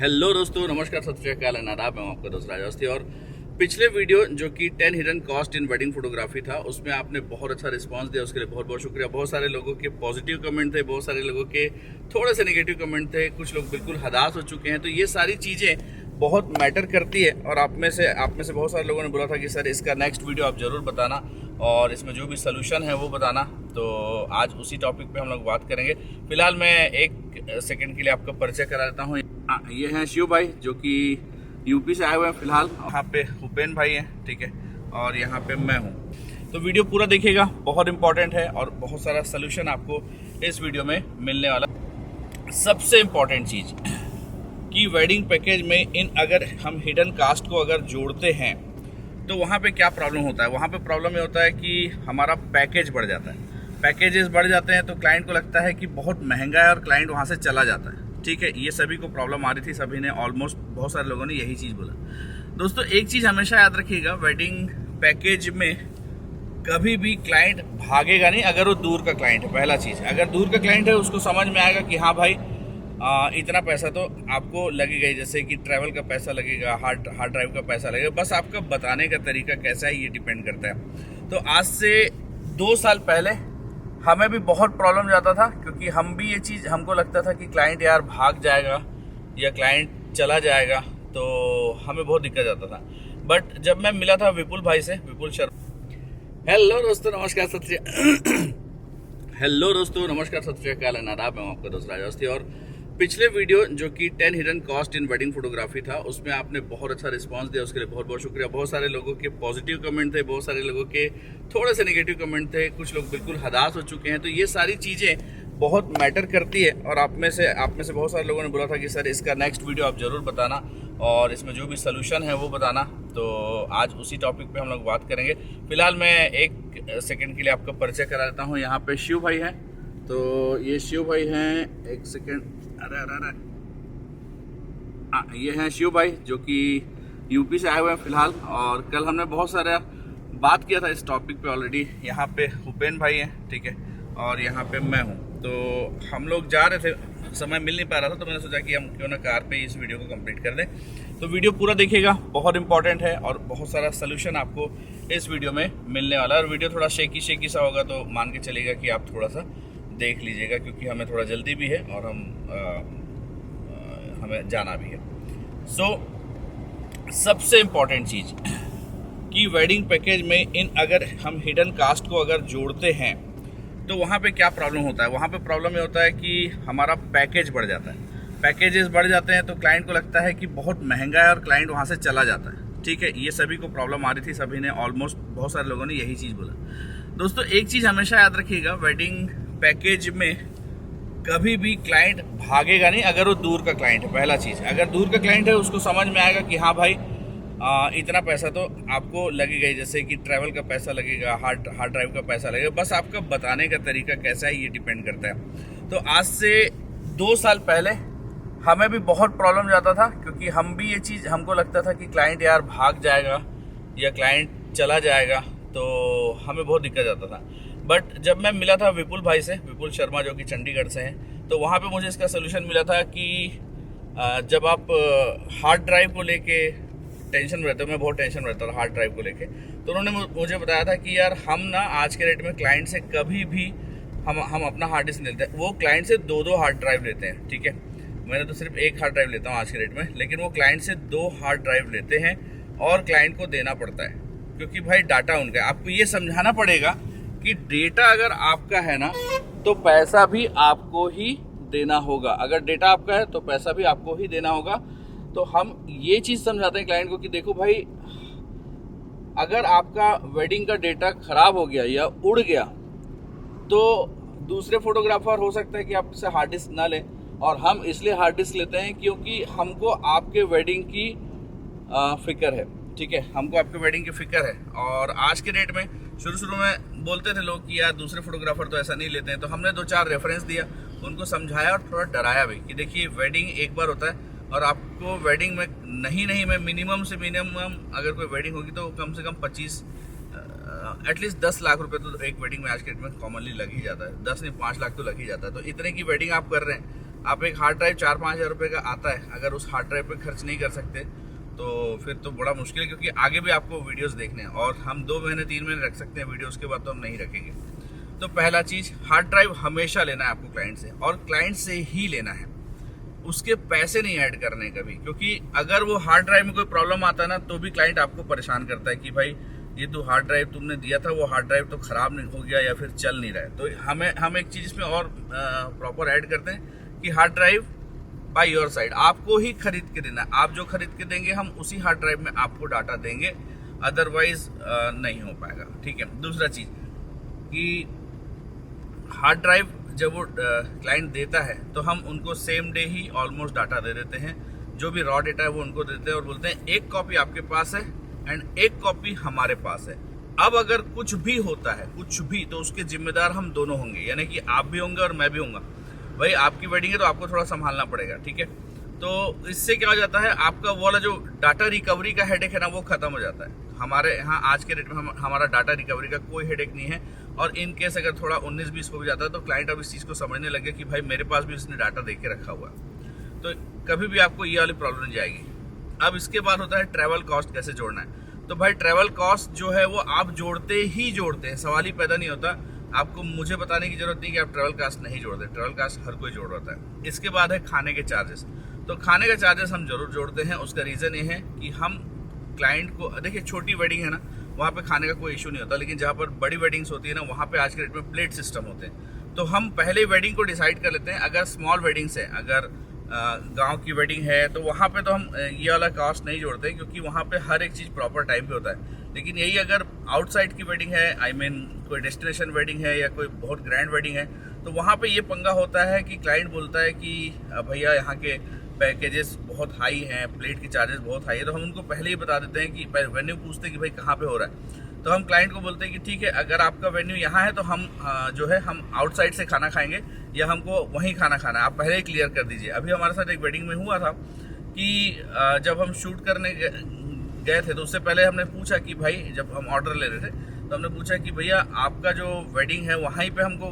Hello दोस्तों, नमस्कार, सत श्री अकाल, आदाब। मैं आपका दोस्त राजा अवस्थी। और पिछले वीडियो जो कि 10 hidden cost in wedding photography था, उसमें आपने बहुत अच्छा रिस्पांस दिया, उसके लिए बहुत बहुत शुक्रिया। बहुत सारे लोगों के पॉजिटिव कमेंट थे, बहुत सारे लोगों के थोड़े से नेगेटिव कमेंट थे, कुछ लोग बिल्कुल हताश हो चुके हैं। तो ये सारी चीज़ें बहुत मैटर करती है और आप में से बहुत सारे लोगों ने बोला था कि सर इसका नेक्स्ट वीडियो आप ज़रूर बताना और इसमें जो भी सोल्यूशन है वो बताना। तो आज उसी टॉपिक पे हम लोग बात करेंगे। फिलहाल मैं एक सेकंड के लिए आपका परिचय करा देता हूँ। ये हैं शिव भाई जो कि यूपी से आए हुए हैं फिलहाल। यहाँ पे हुपेन भाई हैं, ठीक है, और यहाँ पे मैं हूँ। तो वीडियो पूरा देखिएगा, बहुत इंपॉर्टेंट है और बहुत सारा सोल्यूशन आपको इस वीडियो में मिलने वाला। सबसे इम्पॉर्टेंट चीज़ कि वेडिंग पैकेज में अगर हम हिडन कास्ट को अगर जोड़ते हैं तो वहाँ पे क्या प्रॉब्लम होता है। वहाँ पे प्रॉब्लम ये होता है कि हमारा पैकेज बढ़ जाता है। पैकेजेस बढ़ जाते हैं तो क्लाइंट को लगता है कि बहुत महंगा है और क्लाइंट वहाँ से चला जाता है। ठीक है, ये सभी को प्रॉब्लम आ रही थी, सभी ने ऑलमोस्ट बहुत सारे लोगों ने यही चीज़ बोला। दोस्तों एक चीज़ हमेशा याद रखिएगा, वेडिंग पैकेज में कभी भी क्लाइंट भागेगा नहीं अगर वो दूर का क्लाइंट है। पहला चीज़, अगर दूर का क्लाइंट है उसको समझ में आएगा कि हाँ भाई इतना पैसा तो आपको लगेगा ही, जैसे कि ट्रैवल का पैसा लगेगा, हार्ड ड्राइव का पैसा लगेगा। बस आपका बताने का तरीका कैसा है ये डिपेंड करता है। तो आज से 2 साल पहले हमें भी बहुत प्रॉब्लम जाता था, क्योंकि हम भी ये चीज़ हमको लगता था कि क्लाइंट यार भाग जाएगा या क्लाइंट चला जाएगा, तो हमें बहुत दिक्कत जाता था। बट जब मैं मिला था विपुल भाई से, विपुल शर्मा। हेलो दोस्तों, नमस्कार, सत श्री हेलो दोस्तों, नमस्कार, सत श्री अकाल, आदाब। मैं आपका दोस्त राजा अवस्थी। और पिछले वीडियो जो कि 10 hidden cost in wedding photography था, उसमें आपने बहुत अच्छा रिस्पांस दिया, उसके लिए बहुत बहुत शुक्रिया। बहुत सारे लोगों के पॉजिटिव कमेंट थे, बहुत सारे लोगों के थोड़े से नेगेटिव कमेंट थे, कुछ लोग बिल्कुल हताश हो चुके हैं। तो ये सारी चीज़ें बहुत मैटर करती है और आप में से बहुत सारे लोगों ने बोला था कि सर इसका नेक्स्ट वीडियो आप ज़रूर बताना और इसमें जो भी सोल्यूशन है वो बताना। तो आज उसी टॉपिक पे हम लोग बात करेंगे। फिलहाल मैं एक सेकंड के लिए आपका परिचय करा देता हूँ। यहाँ पे शिव भाई हैं, तो ये शिव भाई हैं, एक सेकंड, अरे ये हैं शिव भाई जो कि यूपी से आए हुए हैं फिलहाल। और कल हमने बहुत सारा बात किया था इस टॉपिक पे ऑलरेडी। यहाँ पे हुपेन भाई हैं, ठीक है, और यहाँ पे मैं हूँ। तो हम लोग जा रहे थे, समय मिल नहीं पा रहा था, तो मैंने सोचा कि हम क्यों ना कार पे इस वीडियो को कंप्लीट कर दें। तो वीडियो पूरा देखिएगा, बहुत इंपॉर्टेंट है और बहुत सारा सोल्यूशन आपको इस वीडियो में मिलने वाला है। और वीडियो थोड़ा शेकी सा होगा तो मान के चलेगा कि आप थोड़ा सा देख लीजिएगा, क्योंकि हमें थोड़ा जल्दी भी है और हमें जाना भी है। सबसे इम्पॉर्टेंट चीज़ कि वेडिंग पैकेज में अगर हम हिडन कास्ट को अगर जोड़ते हैं तो वहाँ पे क्या प्रॉब्लम होता है। वहाँ पे प्रॉब्लम ये होता है कि हमारा पैकेज बढ़ जाता है। पैकेजेस बढ़ जाते हैं तो क्लाइंट को लगता है कि बहुत महंगा है और क्लाइंट वहाँ से चला जाता है। ठीक है, ये सभी को प्रॉब्लम आ रही थी, सभी ने ऑलमोस्ट बहुत सारे लोगों ने यही चीज़ बोला। दोस्तों एक चीज़ हमेशा याद रखिएगा, वेडिंग पैकेज में कभी भी क्लाइंट भागेगा नहीं अगर वो दूर का क्लाइंट है। पहला चीज़, अगर दूर का क्लाइंट है उसको समझ में आएगा कि हाँ भाई इतना पैसा तो आपको लगेगा ही, जैसे कि ट्रैवल का पैसा लगेगा, हार्ड ड्राइव का पैसा लगेगा। बस आपका बताने का तरीका कैसा है ये डिपेंड करता है। तो आज से 2 साल पहले हमें भी बहुत प्रॉब्लम जाता था, क्योंकि हम भी ये चीज़ हमको लगता था कि क्लाइंट यार भाग जाएगा या क्लाइंट चला जाएगा, तो हमें बहुत दिक्कत जाता था। बट जब मैं मिला था विपुल भाई से, विपुल शर्मा जो कि चंडीगढ़ से हैं, तो वहाँ पे मुझे इसका सोल्यूशन मिला था कि जब आप हार्ड ड्राइव को लेके टेंशन में रहते हो, मैं बहुत टेंशन में रहता था हार्ड ड्राइव को लेके, तो उन्होंने मुझे बताया था कि यार हम ना आज के रेट में क्लाइंट से कभी भी हम अपना हार्ड डिस्क लेते हैं, वो क्लाइंट से 2 हार्ड ड्राइव लेते हैं। ठीक है, मैंने तो सिर्फ 1 हार्ड ड्राइव लेता हूँ आज के रेट में, लेकिन वो क्लाइंट से 2 हार्ड ड्राइव लेते हैं और क्लाइंट को देना पड़ता है, क्योंकि भाई डाटा उनका है। आपको ये समझाना पड़ेगा कि डेटा अगर आपका है ना तो पैसा भी आपको ही देना होगा। अगर डेटा आपका है तो पैसा भी आपको ही देना होगा। तो हम ये चीज़ समझाते हैं क्लाइंट को कि देखो भाई, अगर आपका वेडिंग का डेटा खराब हो गया या उड़ गया तो दूसरे फोटोग्राफर हो सकता है कि आपसे हार्ड डिस्क ना लें, और हम इसलिए हार्ड डिस्क लेते हैं क्योंकि हमको आपके वेडिंग की फिक्र है। ठीक है, हमको आपके वेडिंग की फिक्र है। और आज के डेट में शुरू में बोलते थे लोग कि यार दूसरे फोटोग्राफर तो ऐसा नहीं लेते हैं, तो हमने 2-4 रेफरेंस दिया, उनको समझाया और थोड़ा डराया भी कि देखिए वेडिंग एक बार होता है और आपको वेडिंग में नहीं में मिनिमम से मिनिमम अगर कोई वेडिंग होगी तो कम से कम 25 एटलीस्ट 10 लाख रुपए तो एक वेडिंग में आज के डेट में कॉमनली लग ही जाता है। 10 नहीं 5 लाख तो लग ही जाता है। तो इतने की वेडिंग आप कर रहे हैं आप एक हार्ड ड्राइव 4-5 हज़ार रुपये का आता है, अगर उस हार्ड ड्राइव पे खर्च नहीं कर सकते तो फिर तो बड़ा मुश्किल है, क्योंकि आगे भी आपको वीडियोस देखने हैं और हम 2 महीने 3 महीने रख सकते हैं वीडियो, उसके बाद तो हम नहीं रखेंगे। तो पहला चीज़, हार्ड ड्राइव हमेशा लेना है आपको क्लाइंट से, और क्लाइंट से ही लेना है, उसके पैसे नहीं ऐड करने कभी, क्योंकि अगर वो हार्ड ड्राइव में कोई प्रॉब्लम आता है ना तो भी क्लाइंट आपको परेशान करता है कि भाई ये तो हार्ड ड्राइव तुमने दिया था, वो हार्ड ड्राइव तो ख़राब नहीं हो गया या फिर चल नहीं रहा है। तो हम एक चीज़ इसमें और प्रॉपर ऐड करते हैं कि hard drive by your side, आपको ही खरीद के देना। आप जो खरीद के देंगे हम उसी हार्ड ड्राइव में आपको डाटा देंगे, अदरवाइज नहीं हो पाएगा। ठीक है। दूसरा चीज़ कि हार्ड ड्राइव जब वो क्लाइंट देता है तो हम उनको सेम डे ही ऑलमोस्ट डाटा दे देते हैं, जो भी रॉ डेटा है वो उनको देते हैं और बोलते हैं एक कॉपी आपके पास है एंड एक कॉपी हमारे पास है। अब अगर कुछ भी होता है, कुछ भी, तो उसके जिम्मेदार हम दोनों होंगे, यानी कि आप भी होंगे और मैं भी होऊंगा। भाई आपकी वेडिंग है तो आपको थोड़ा संभालना पड़ेगा। ठीक है। तो इससे क्या हो जाता है, आपका वो वाला जो डाटा रिकवरी का हेडेक है ना, वो खत्म हो जाता है। हमारे यहाँ आज के डेट में हमारा डाटा रिकवरी का कोई हेडेक नहीं है, और इन केस अगर थोड़ा 19-20 को भी जाता है तो क्लाइंट अब इस चीज़ को समझने लगे कि भाई मेरे पास भी उसने डाटा दे के रखा हुआ है, तो कभी भी आपको ये वाली प्रॉब्लम नहीं जाएगी। अब इसके बाद होता है ट्रैवल कॉस्ट कैसे जोड़ना है। तो भाई ट्रैवल कॉस्ट जो है वो आप जोड़ते हैं, सवाल ही पैदा नहीं होता। आपको मुझे बताने की जरूरत नहीं कि आप ट्रैवल कास्ट नहीं जोड़ते, ट्रैवल कास्ट हर कोई जोड़ रहा है। इसके बाद है खाने के चार्जेस। तो खाने के चार्जेस हम जरूर जोड़ते हैं, उसका रीज़न ये है कि हम क्लाइंट को, देखिए छोटी वेडिंग है ना, वहाँ पे खाने का कोई इशू नहीं होता, लेकिन जहाँ पर बड़ी वेडिंग्स होती है ना, वहाँ पे आज के डेट में प्लेट सिस्टम होते हैं। तो हम पहले वेडिंग को डिसाइड कर लेते हैं। अगर स्मॉल वेडिंग्स है, अगर गांव की वेडिंग है, तो वहाँ पे तो हम ये वाला कॉस्ट नहीं जोड़ते, क्योंकि वहाँ पे हर एक चीज़ प्रॉपर टाइम पे होता है। लेकिन यही अगर आउटसाइड की वेडिंग है, आई मीन कोई डेस्टिनेशन वेडिंग है या कोई बहुत ग्रैंड वेडिंग है, तो वहाँ पे ये पंगा होता है कि क्लाइंट बोलता है कि भैया यहाँ के पैकेजेस बहुत हाई हैं, प्लेट की चार्जेस बहुत हाई है। तो हम उनको पहले ही बता देते हैं कि वेन्यू पूछते हैं कि भाई कहाँ पे हो रहा है, तो हम क्लाइंट को बोलते हैं कि ठीक है, अगर आपका वेन्यू यहाँ है तो हम जो है हम आउटसाइड से खाना खाएंगे या हमको वहीं खाना खाना है, आप पहले ही क्लियर कर दीजिए। अभी हमारे साथ एक वेडिंग में हुआ था कि जब हम शूट करने गए थे तो उससे पहले हमने पूछा कि भाई, जब हम ऑर्डर ले रहे थे तो हमने पूछा कि भैया आपका जो वेडिंग है वहीं पे हमको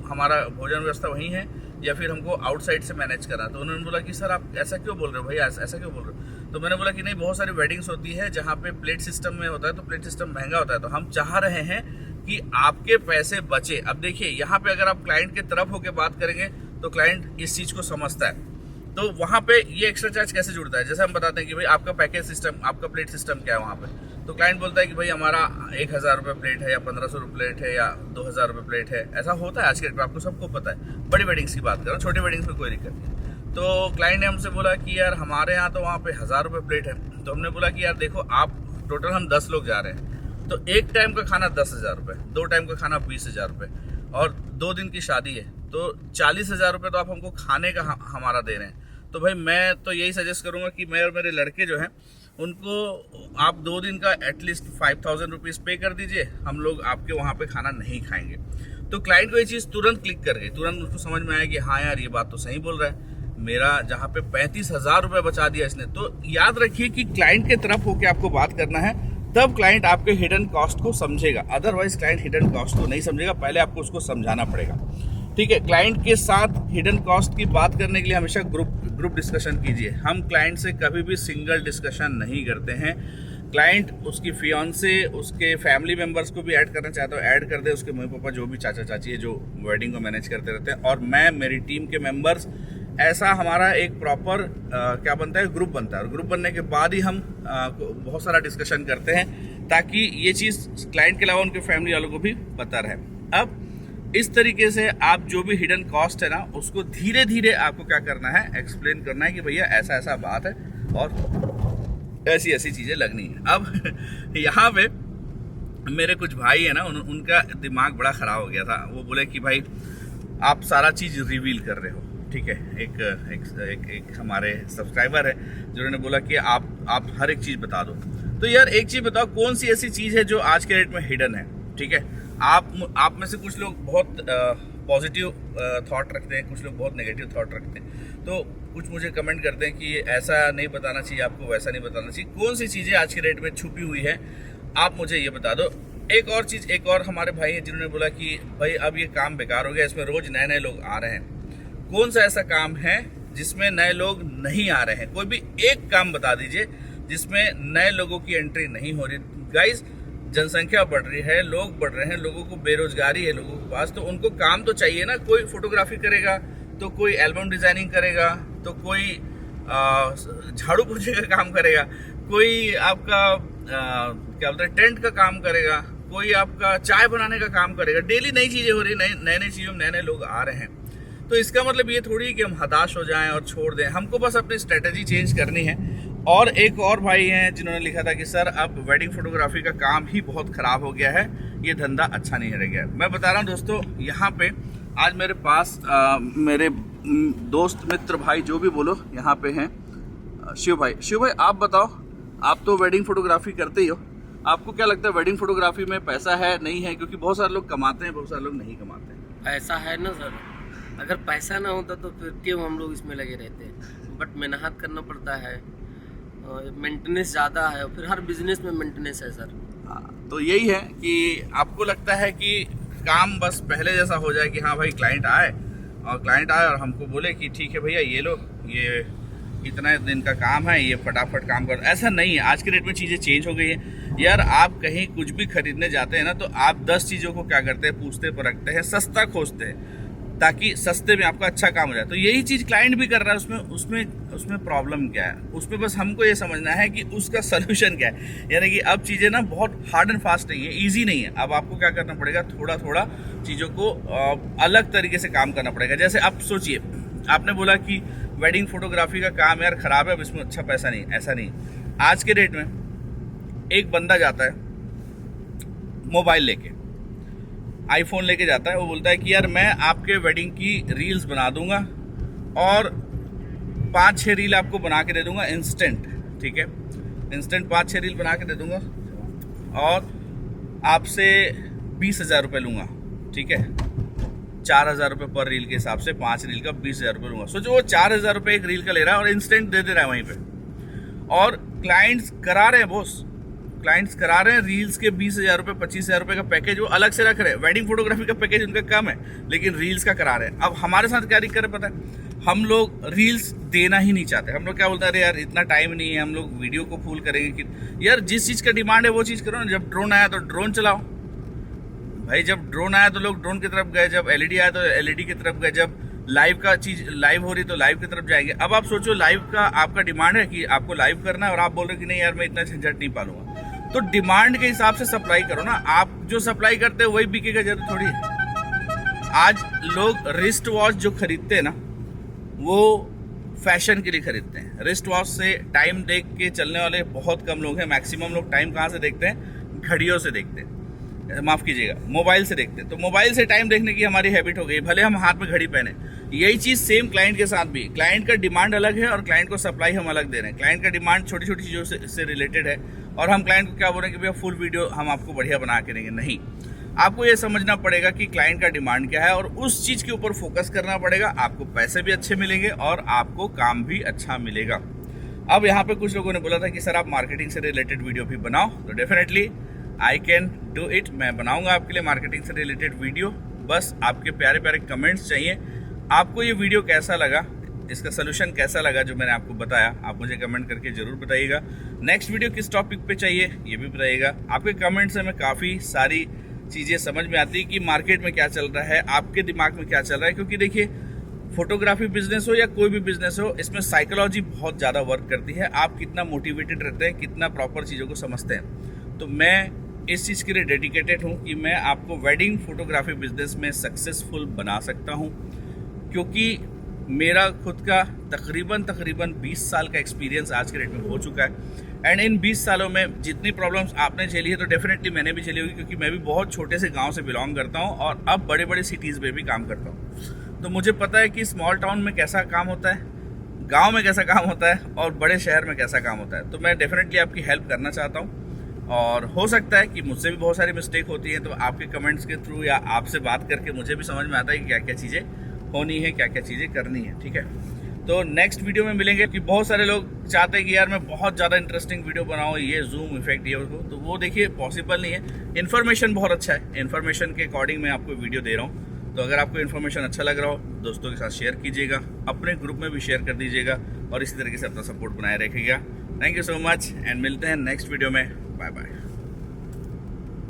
हमारा भोजन व्यवस्था वहीं है या फिर हमको आउटसाइड से मैनेज करना। तो उन्होंने बोला कि सर आप ऐसा क्यों बोल रहे हो भैया, ऐसा क्यों बोल रहे हो। तो मैंने बोला कि नहीं, बहुत सारी वेडिंग्स होती है जहाँ पे प्लेट सिस्टम में होता है, तो प्लेट सिस्टम महंगा होता है, तो हम चाह रहे हैं कि आपके पैसे बचे। अब देखिए यहाँ पे अगर आप क्लाइंट के तरफ होकर बात करेंगे तो क्लाइंट इस चीज़ को समझता है, तो वहाँ पे ये एक्स्ट्रा चार्ज कैसे जुड़ता है। जैसे हम बताते हैं कि भाई आपका पैकेज सिस्टम, आपका प्लेट सिस्टम क्या है वहाँ पे, तो क्लाइंट बोलता है कि भाई हमारा 1000 रुपये प्लेट है या 1500 रुपये प्लेट है या 2000 रुपये प्लेट है। ऐसा होता है आज के डेट में, आपको सबको पता है। बड़ी वेडिंग्स की बात कर रहा हूँ, छोटी वेडिंग्स में कोई दिक्कत नहीं। तो क्लाइंट ने हमसे बोला कि यार हमारे यहाँ तो वहाँ पे 1000 रुपये प्लेट है। तो हमने बोला कि यार देखो, आप टोटल हम 10 लोग जा रहे हैं, तो एक टाइम का खाना 10,000 रुपये, 2 टाइम का खाना 20,000 रुपये, और 2 दिन की शादी है तो 40,000 रुपये तो आप हमको खाने का हमारा दे रहे हैं। तो भाई मैं तो यही सजेस्ट करूंगा कि मैं और मेरे लड़के जो हैं उनको आप 2 दिन का एटलीस्ट 5,000 रुपीज़ पे कर दीजिए, हम लोग आपके वहाँ पे खाना नहीं खाएंगे। तो क्लाइंट को ये चीज़ तुरंत क्लिक कर गई, तुरंत उसको समझ में आया कि हाँ यार ये बात तो सही बोल रहा है, मेरा जहाँ पे 35,000 रुपये बचा दिया इसने। तो याद रखिए कि क्लाइंट के तरफ होकर आपको बात करना है, तब क्लाइंट आपके हिडन कॉस्ट को समझेगा, अदरवाइज क्लाइंट हिडन कॉस्ट को नहीं समझेगा। पहले आपको उसको समझाना पड़ेगा। ठीक है। क्लाइंट के साथ हिडन कॉस्ट की बात करने के लिए हमेशा ग्रुप डिस्कशन कीजिए। हम क्लाइंट से कभी भी सिंगल डिस्कशन नहीं करते हैं। क्लाइंट उसकी फियांसे, उसके फैमिली मेम्बर्स को भी ऐड करना चाहता है, ऐड कर दे, उसके मम्मी पापा जो भी चाचा चाची है जो वेडिंग को मैनेज करते रहते हैं, और मैं, मेरी टीम के मेंबर्स, ऐसा हमारा एक प्रॉपर क्या बनता है, ग्रुप बनता है। और ग्रुप बनने के बाद ही हम बहुत सारा डिस्कशन करते हैं, ताकि ये चीज़ क्लाइंट के अलावा उनके फैमिली वालों को भी पता रहे। अब इस तरीके से आप जो भी हिडन कॉस्ट है ना, उसको धीरे धीरे आपको क्या करना है, एक्सप्लेन करना है कि भैया ऐसा ऐसा बात है और ऐसी ऐसी चीज़ें लगनी है। अब यहाँ पे मेरे कुछ भाई है ना, उनका दिमाग बड़ा ख़राब हो गया था। वो बोले कि भाई आप सारा चीज़ रिवील कर रहे हो। ठीक है। एक हमारे सब्सक्राइबर है जिन्होंने बोला कि आप हर एक चीज़ बता दो। तो यार एक चीज़ बताओ, कौन सी ऐसी चीज़ है जो आज के डेट में हिडन है। ठीक है। आप में से कुछ लोग बहुत पॉजिटिव थॉट रखते हैं, कुछ लोग बहुत नेगेटिव थॉट रखते हैं। तो कुछ मुझे कमेंट करते हैं कि ऐसा नहीं बताना चाहिए आपको, वैसा नहीं बताना चाहिए। कौन सी चीज़ें आज के डेट में छुपी हुई है, आप मुझे ये बता दो। एक और चीज़, एक और हमारे भाई हैं जिन्होंने बोला कि भाई अब ये काम बेकार हो गया, इसमें रोज़ नए नए लोग आ रहे हैं। कौन सा ऐसा काम है जिसमें नए लोग नहीं आ रहे हैं? कोई भी एक काम बता दीजिए जिसमें नए लोगों की एंट्री नहीं हो रही। गाइस, जनसंख्या बढ़ रही है, लोग बढ़ रहे हैं, लोगों को बेरोजगारी है लोगों के पास, तो उनको काम तो चाहिए ना। कोई फोटोग्राफी करेगा, तो कोई एल्बम डिजाइनिंग करेगा, तो कोई झाड़ू पोछे का काम करेगा, कोई आपका क्या बोलते हैं टेंट का काम करेगा, कोई आपका चाय बनाने का काम करेगा। डेली नई चीजें हो रही, नए नई चीजों में नए नए लोग आ रहे हैं। तो इसका मतलब ये थोड़ी कि हम हताश हो जाएं और छोड़ दें। हमको बस अपनी स्ट्रेटेजी चेंज करनी है। और एक और भाई हैं जिन्होंने लिखा था कि सर अब वेडिंग फोटोग्राफी का काम ही बहुत खराब हो गया है, ये धंधा अच्छा नहीं रह गया। मैं बता रहा हूँ दोस्तों, यहाँ पे आज मेरे पास मेरे दोस्त मित्र भाई जो भी बोलो यहाँ पे हैं शिव भाई। शिव भाई, आप बताओ, आप तो वेडिंग फोटोग्राफी करते ही हो, आपको क्या लगता है वेडिंग फोटोग्राफी में पैसा है नहीं है? क्योंकि बहुत सारे लोग कमाते हैं, बहुत सारे लोग नहीं कमाते हैं। पैसा है ना सर, अगर पैसा ना होता तो फिर क्यों हम लोग इसमें लगे रहते। बट मेहनत करना पड़ता है, मेंटेनेंस ज़्यादा है, फिर हर बिजनेस में मेंटेनेंस है सर। हाँ, तो यही है कि आपको लगता है कि काम बस पहले जैसा हो जाए कि हाँ भाई क्लाइंट आए और हमको बोले कि ठीक है भैया ये लो, ये इतना दिन का काम है, ये फटाफट काम कर। ऐसा नहीं है, आज के डेट में चीज़ें चेंज हो गई है यार। आप कहीं कुछ भी खरीदने जाते हैं ना, तो आप 10 चीज़ों को क्या करते हैं, पूछते परखते हैं, सस्ता खोजते हैं ताकि सस्ते में आपका अच्छा काम हो जाए। तो यही चीज़ क्लाइंट भी कर रहा है। उसमें प्रॉब्लम क्या है, उसमें बस हमको ये समझना है कि उसका सोल्यूशन क्या है। यानी कि अब चीज़ें ना बहुत हार्ड एंड फास्ट नहीं है, ईजी नहीं है। अब आपको क्या करना पड़ेगा, थोड़ा थोड़ा चीज़ों को अलग तरीके से काम करना पड़ेगा। जैसे आप सोचिए, आपने बोला कि वेडिंग फोटोग्राफी का काम यार खराब है, अब इसमें अच्छा पैसा नहीं। ऐसा नहीं, आज के डेट में एक बंदा जाता है मोबाइल लेके, आईफोन लेके जाता है, वो बोलता है कि यार मैं आपके वेडिंग की रील्स बना दूंगा और 5-6 रील आपको बना के दे दूंगा इंस्टेंट। ठीक है, इंस्टेंट 5-6 रील बना के दे दूंगा और आपसे 20,000 रुपये लूँगा। ठीक है, 4,000 रुपये पर रील के हिसाब से 5 रील का 20,000 रुपये लूँगा। सोचो, वो 4,000 रुपये एक रील का ले रहा है और इंस्टेंट दे रहा है वहीं पे। और क्लाइंट्स करा रहे हैं बॉस, क्लाइंट्स करा रहे हैं रील्स के 20,000 रुपये 25,000 रुपये का पैकेज वो अलग से रख रहे हैं। वेडिंग फोटोग्राफी का पैकेज उनका कम है, लेकिन रील्स का करा रहे हैं। अब हमारे साथ क्या दिक्कत है पता है, हम लोग रील्स देना ही नहीं चाहते। हम लोग क्या बोलते हैं, अरे यार इतना टाइम नहीं है, हम लोग वीडियो को फुल करेंगे कि यार जिस चीज़ का डिमांड है वो चीज़ करो ना। जब ड्रोन आया तो ड्रोन चलाओ भाई, जब ड्रोन आया तो लोग ड्रोन की तरफ गए, जब एलईडी आया तो एलईडी की तरफ गए, जब लाइव का चीज लाइव हो रही तो लाइव की तरफ जाएंगे। अब आप सोचो, लाइव का आपका डिमांड है कि आपको लाइव करना है और आप बोल रहे हो कि नहीं यार मैं इतना झंझट नहीं पालूंगा, तो डिमांड के हिसाब से सप्लाई करो ना। आप जो सप्लाई करते हैं वही बिकेगा, जरूर थोड़ी है। आज लोग रिस्ट वॉच जो खरीदते हैं ना, वो फैशन के लिए खरीदते हैं। रिस्ट वॉच से टाइम देख के चलने वाले बहुत कम लोग हैं। मैक्सिमम लोग टाइम कहाँ से देखते हैं, घड़ियों से देखते हैं, माफ कीजिएगा मोबाइल से देखते हैं। तो मोबाइल से टाइम देखने की हमारी हैबिट हो गई, भले हम हाथ में घड़ी पहने। यही चीज सेम क्लाइंट के साथ भी, क्लाइंट का डिमांड अलग है और क्लाइंट को सप्लाई हम अलग दे रहे हैं। क्लाइंट का डिमांड छोटी छोटी चीजों से रिलेटेड है और हम क्लाइंट को क्या बोल रहे हैं कि भैया फुल वीडियो हम आपको बढ़िया बना के देंगे। नहीं, आपको ये समझना पड़ेगा कि क्लाइंट का डिमांड क्या है और उस चीज के ऊपर फोकस करना पड़ेगा। आपको पैसे भी अच्छे मिलेंगे और आपको काम भी अच्छा मिलेगा। अब यहाँ पे कुछ लोगों ने बोला था कि सर आप मार्केटिंग से रिलेटेड वीडियो भी बनाओ, तो definitely I can do it. मैं बनाऊंगा आपके लिए मार्केटिंग से रिलेटेड वीडियो। बस आपके प्यारे प्यारे कमेंट्स चाहिए। आपको ये वीडियो कैसा लगा, इसका सोल्यूशन कैसा लगा जो मैंने आपको बताया, आप मुझे कमेंट करके जरूर बताइएगा। नेक्स्ट वीडियो किस टॉपिक पे चाहिए ये भी बताइएगा। आपके कमेंट से हमें काफ़ी सारी चीज़ें समझ में आती है कि मार्केट में क्या चल रहा है, आपके दिमाग में क्या चल रहा है। क्योंकि देखिए, फोटोग्राफी बिजनेस हो या कोई भी बिजनेस हो, इसमें साइकोलॉजी बहुत ज़्यादा वर्क करती है। आप कितना मोटिवेटेड रहते हैं, कितना प्रॉपर चीज़ों को समझते हैं। तो मैं इस चीज़ के लिए डेडिकेटेड हूँ कि मैं आपको वेडिंग फोटोग्राफी बिजनेस में सक्सेसफुल बना सकता हूँ, क्योंकि मेरा खुद का तकरीबन 20 साल का एक्सपीरियंस आज के डेट में हो चुका है। एंड इन 20 सालों में जितनी प्रॉब्लम्स आपने झेली है तो डेफिनेटली मैंने भी झेली होगी, क्योंकि मैं भी बहुत छोटे से गांव से बिलोंग करता हूं और अब बड़े बड़े सिटीज़ में भी काम करता हूं। तो मुझे पता है कि स्मॉल टाउन में कैसा काम होता है, गांव में कैसा काम होता है और बड़े शहर में कैसा काम होता है। तो मैं डेफिनेटली आपकी हेल्प करना चाहता हूँ और हो सकता है कि मुझसे भी बहुत सारी मिस्टेक होती है, तो आपके कमेंट्स के थ्रू या आपसे बात करके मुझे भी समझ में आता है कि क्या क्या चीज़ें होनी है, क्या क्या चीज़ें करनी है। ठीक है, तो नेक्स्ट वीडियो में मिलेंगे। कि बहुत सारे लोग चाहते हैं कि यार मैं बहुत ज़्यादा इंटरेस्टिंग वीडियो बनाऊँ, ये जूम इफेक्ट ये वो, तो वो देखिए पॉसिबल नहीं है। इन्फॉर्मेशन बहुत अच्छा है, इन्फॉर्मेशन के अकॉर्डिंग मैं आपको वीडियो दे रहा हूँ। तो अगर आपको इन्फॉर्मेशन अच्छा लग रहा हो दोस्तों के साथ शेयर कीजिएगा, अपने ग्रुप में भी शेयर कर दीजिएगा और इसी तरीके से अपना सपोर्ट बनाए रखिएगा। Thank you so much and मिलते हैं नेक्स्ट वीडियो में। Bye bye.